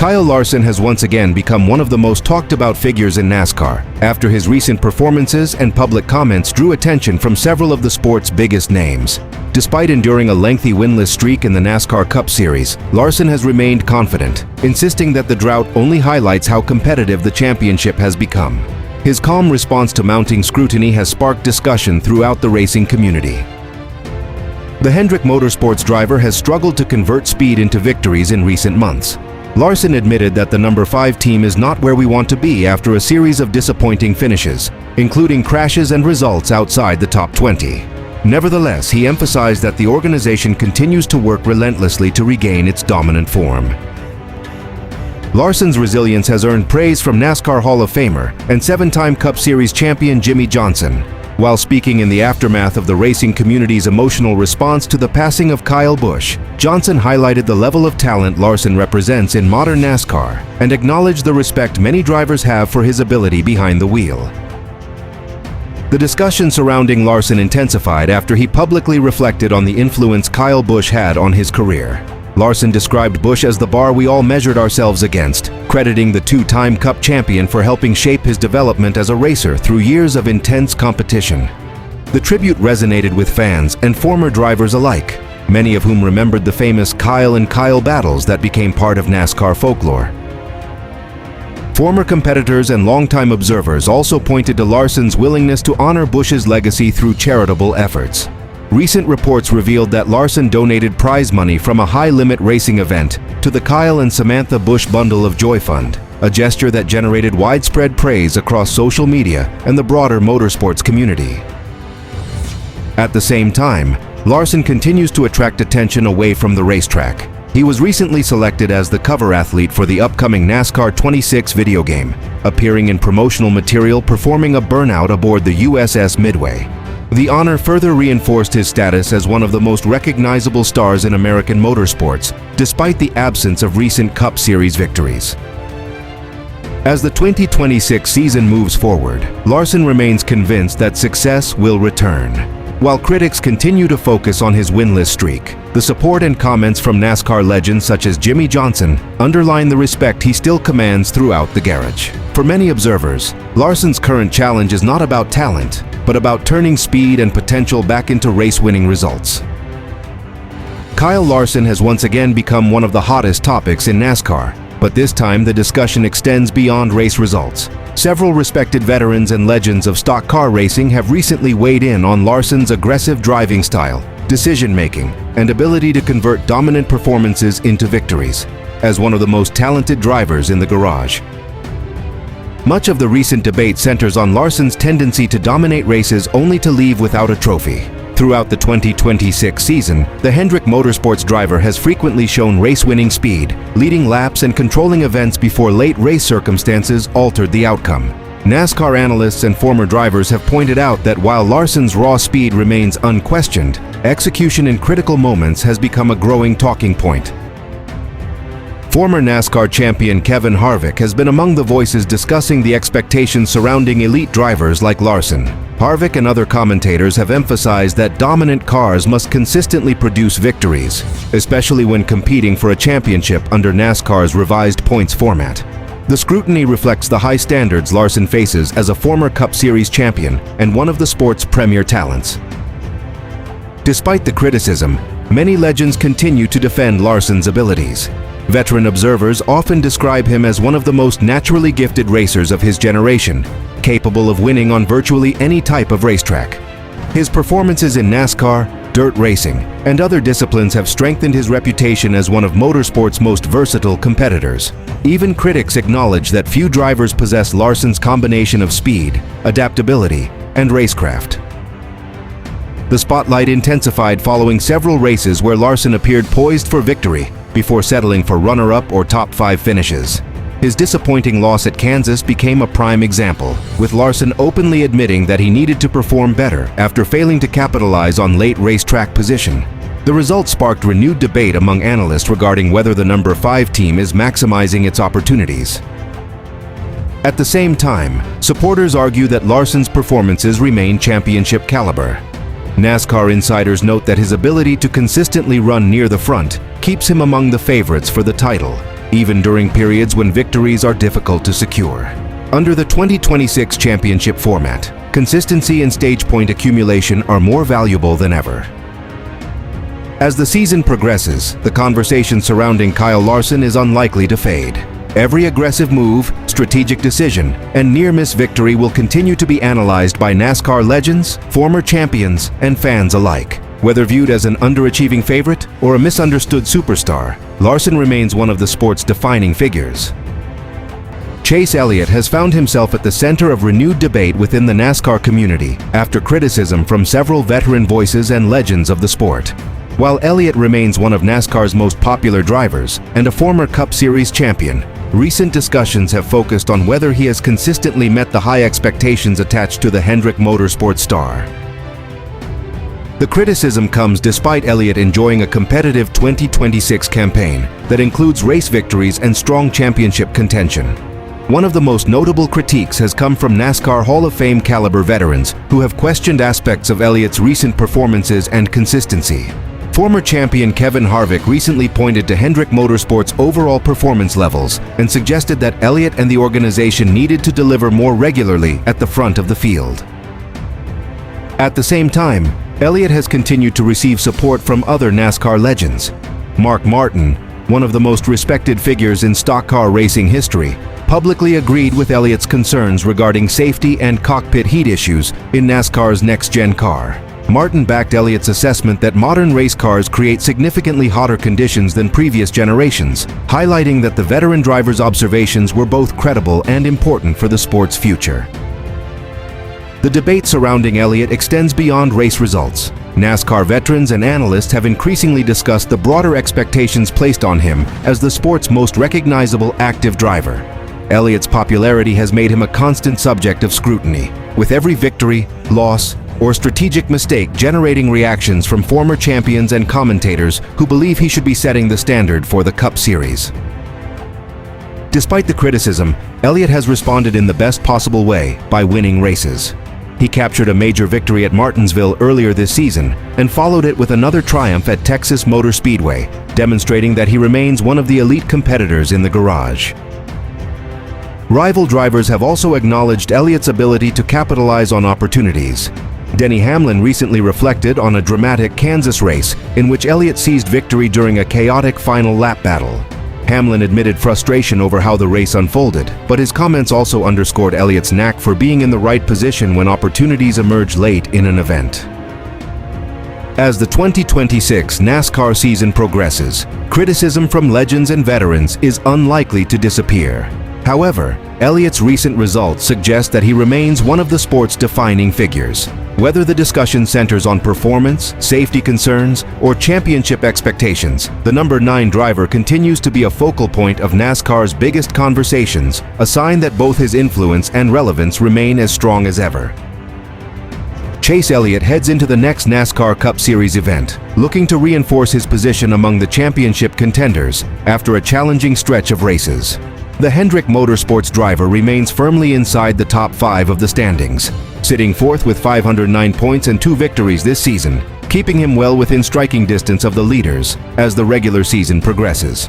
Kyle Larson has once again become one of the most talked about figures in NASCAR, after his recent performances and public comments drew attention from several of the sport's biggest names. Despite enduring a lengthy winless streak in the NASCAR Cup Series, Larson has remained confident, insisting that the drought only highlights how competitive the championship has become. His calm response to mounting scrutiny has sparked discussion throughout the racing community. The Hendrick Motorsports driver has struggled to convert speed into victories in recent months. Larson admitted that the number 5 team is not where we want to be after a series of disappointing finishes, including crashes and results outside the top 20. Nevertheless, he emphasized that the organization continues to work relentlessly to regain its dominant form. Larson's resilience has earned praise from NASCAR Hall of Famer and 7-time Cup Series champion Jimmie Johnson. While speaking in the aftermath of the racing community's emotional response to the passing of Kyle Busch, Johnson highlighted the level of talent Larson represents in modern NASCAR and acknowledged the respect many drivers have for his ability behind the wheel. The discussion surrounding Larson intensified after he publicly reflected on the influence Kyle Busch had on his career. Larson described Busch as the bar we all measured ourselves against, crediting the 2-time Cup champion for helping shape his development as a racer through years of intense competition. The tribute resonated with fans and former drivers alike, many of whom remembered the famous Kyle and Kyle battles that became part of NASCAR folklore. Former competitors and longtime observers also pointed to Larson's willingness to honor Busch's legacy through charitable efforts. Recent reports revealed that Larson donated prize money from a high-limit racing event to the Kyle and Samantha Busch Bundle of Joy Fund, a gesture that generated widespread praise across social media and the broader motorsports community. At the same time, Larson continues to attract attention away from the racetrack. He was recently selected as the cover athlete for the upcoming NASCAR 26 video game, appearing in promotional material performing a burnout aboard the USS Midway. The honor further reinforced his status as one of the most recognizable stars in American motorsports, despite the absence of recent Cup Series victories. As the 2026 season moves forward, Larson remains convinced that success will return. While critics continue to focus on his winless streak, the support and comments from NASCAR legends such as Jimmie Johnson underline the respect he still commands throughout the garage. For many observers, Larson's current challenge is not about talent, but about turning speed and potential back into race-winning results. Kyle Larson has once again become one of the hottest topics in NASCAR, but this time the discussion extends beyond race results. Several respected veterans and legends of stock car racing have recently weighed in on Larson's aggressive driving style, decision-making, and ability to convert dominant performances into victories, as one of the most talented drivers in the garage. Much of the recent debate centers on Larson's tendency to dominate races only to leave without a trophy. Throughout the 2026 season, the Hendrick Motorsports driver has frequently shown race-winning speed, leading laps and controlling events before late race circumstances altered the outcome. NASCAR analysts and former drivers have pointed out that while Larson's raw speed remains unquestioned, execution in critical moments has become a growing talking point. Former NASCAR champion Kevin Harvick has been among the voices discussing the expectations surrounding elite drivers like Larson. Harvick and other commentators have emphasized that dominant cars must consistently produce victories, especially when competing for a championship under NASCAR's revised points format. The scrutiny reflects the high standards Larson faces as a former Cup Series champion and one of the sport's premier talents. Despite the criticism, many legends continue to defend Larson's abilities. Veteran observers often describe him as one of the most naturally gifted racers of his generation, capable of winning on virtually any type of racetrack. His performances in NASCAR, dirt racing, and other disciplines have strengthened his reputation as one of motorsport's most versatile competitors. Even critics acknowledge that few drivers possess Larson's combination of speed, adaptability, and racecraft. The spotlight intensified following several races where Larson appeared poised for victory before settling for runner-up or top 5 finishes. His disappointing loss at Kansas became a prime example, with Larson openly admitting that he needed to perform better after failing to capitalize on late racetrack position. The result sparked renewed debate among analysts regarding whether the number 5 team is maximizing its opportunities. At the same time, supporters argue that Larson's performances remain championship caliber. NASCAR insiders note that his ability to consistently run near the front keeps him among the favorites for the title. even during periods when victories are difficult to secure. Under the 2026 championship format, consistency and stage point accumulation are more valuable than ever. As the season progresses, the conversation surrounding Kyle Larson is unlikely to fade. Every aggressive move, strategic decision, and near-miss victory will continue to be analyzed by NASCAR legends, former champions, and fans alike. Whether viewed as an underachieving favorite or a misunderstood superstar, Larson remains one of the sport's defining figures. Chase Elliott has found himself at the center of renewed debate within the NASCAR community after criticism from several veteran voices and legends of the sport. While Elliott remains one of NASCAR's most popular drivers and a former Cup Series champion, recent discussions have focused on whether he has consistently met the high expectations attached to the Hendrick Motorsports star. The criticism comes despite Elliott enjoying a competitive 2026 campaign that includes race victories and strong championship contention. One of the most notable critiques has come from NASCAR Hall of Fame caliber veterans who have questioned aspects of Elliott's recent performances and consistency. Former champion Kevin Harvick recently pointed to Hendrick Motorsports' overall performance levels and suggested that Elliott and the organization needed to deliver more regularly at the front of the field. At the same time, Elliott has continued to receive support from other NASCAR legends. Mark Martin, one of the most respected figures in stock car racing history, publicly agreed with Elliott's concerns regarding safety and cockpit heat issues in NASCAR's next-gen car. Martin backed Elliott's assessment that modern race cars create significantly hotter conditions than previous generations, highlighting that the veteran driver's observations were both credible and important for the sport's future. The debate surrounding Elliott extends beyond race results. NASCAR veterans and analysts have increasingly discussed the broader expectations placed on him as the sport's most recognizable active driver. Elliott's popularity has made him a constant subject of scrutiny, with every victory, loss, or strategic mistake generating reactions from former champions and commentators who believe he should be setting the standard for the Cup Series. Despite the criticism, Elliott has responded in the best possible way by winning races. He captured a major victory at Martinsville earlier this season and followed it with another triumph at Texas Motor Speedway, demonstrating that he remains one of the elite competitors in the garage. Rival drivers have also acknowledged Elliott's ability to capitalize on opportunities. Denny Hamlin recently reflected on a dramatic Kansas race in which Elliott seized victory during a chaotic final lap battle. Hamlin admitted frustration over how the race unfolded, but his comments also underscored Elliott's knack for being in the right position when opportunities emerge late in an event. As the 2026 NASCAR season progresses, criticism from legends and veterans is unlikely to disappear. However, Elliott's recent results suggest that he remains one of the sport's defining figures. Whether the discussion centers on performance, safety concerns, or championship expectations, the number 9 driver continues to be a focal point of NASCAR's biggest conversations, a sign that both his influence and relevance remain as strong as ever. Chase Elliott heads into the next NASCAR Cup Series event, looking to reinforce his position among the championship contenders after a challenging stretch of races. The Hendrick Motorsports driver remains firmly inside the top 5 of the standings, sitting 4th with 509 points and 2 victories this season, keeping him well within striking distance of the leaders as the regular season progresses.